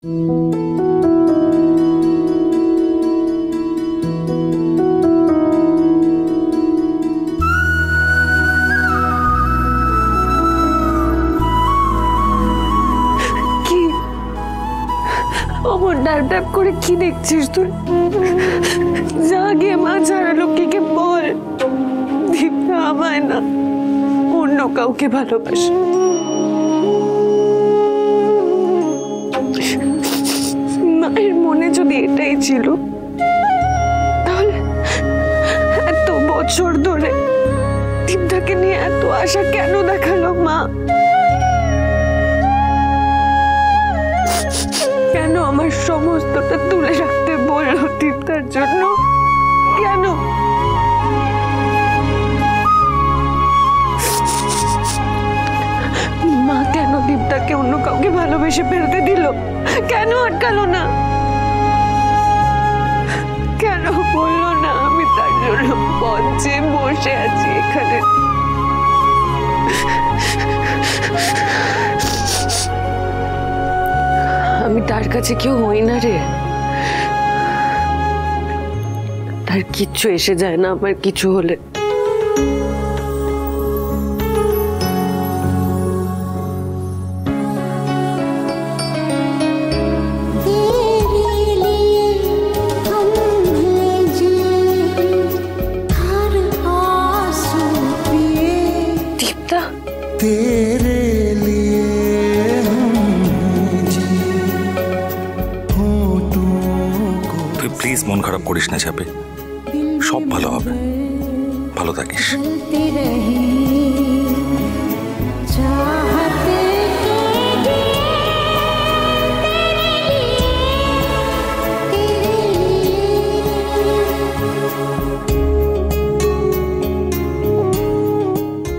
ডাব ডাব করে কি দেখছিস তুই? যা গিয়ে মা ছাড়া লোককে বল দীপা আমায় না অন্য কাউকে ভালোবাসে। মায়ের মনে যদি এটাই ছিল তাহলে এত বছর ধরে দীপটাকে নিয়ে এত আশা কেন দেখালো মা? কেন আমার সমস্তটা তুলে রাখতে বললো দীপটার জন্য? কেন? মা কেন দীপটাকে অন্য কাউকে ভালোবেসে ফেলতে দিল? কেন আটকালো না? কেন বললো না আমি তার জন্য পথে বসে আছি এখানে? আমি তার কাছে কেউ হই না রে। তার কিচ্ছু এসে যায় না আমার কিছু হলে। দীপ্তা প্লিজ মন খারাপ করিস না চাপে, সব ভালো হবে, ভালো থাকিস।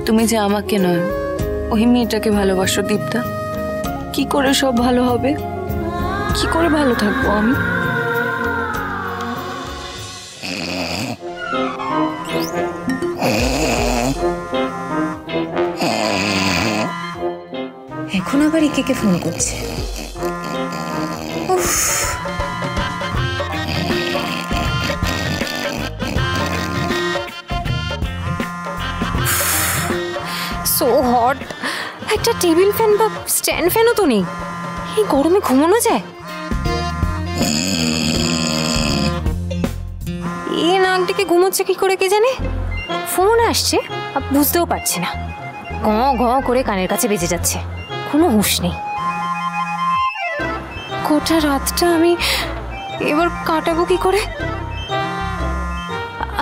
তুমি যে আমাকে নয় ওই মেয়েটাকে ভালোবাসো দীপ্তা, কি করে সব ভালো হবে? কি করে ভালো থাকবো আমি? এখন আবার একে ফোন করছে। সো হট, একটা টেবিল ফ্যান বা স্ট্যান্ড ফ্যানও তো নেই। এই গরমে ঘুমানো যায়? এ নাক ডেকে ঘুমোচ্ছে কি করে কে জানে। ফোন আসছে বুঝতেও পারছি না, ঘ ঘ করে কানের কাছে বেজে যাচ্ছে, কোনো হুঁশ নেই। গোটা রাতটা আমি এবার কাটাবো কি করে?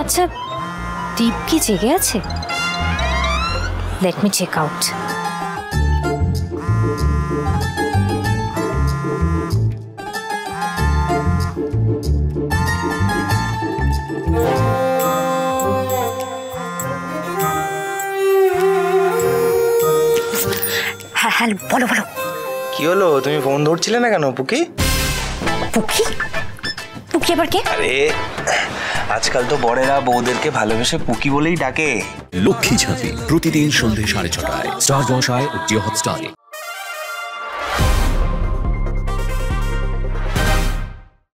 আচ্ছা দীপ কি জেগে আছে? Let me check out. হ্যাঁ বলো বলো। কি হলো, তুমি ফোন ধরছিলে না কেন? পুকি পুকি পুকি আবার কে? আরে আজকাল তো বড়েরা বউদেরকে ভালোবেসে পুকি বলেই ডাকে। লক্ষ্মী ঝাঁপি প্রতিদিন সন্ধ্যে 6:30টায় স্টার জলসায় ও জিও হটস্টারে।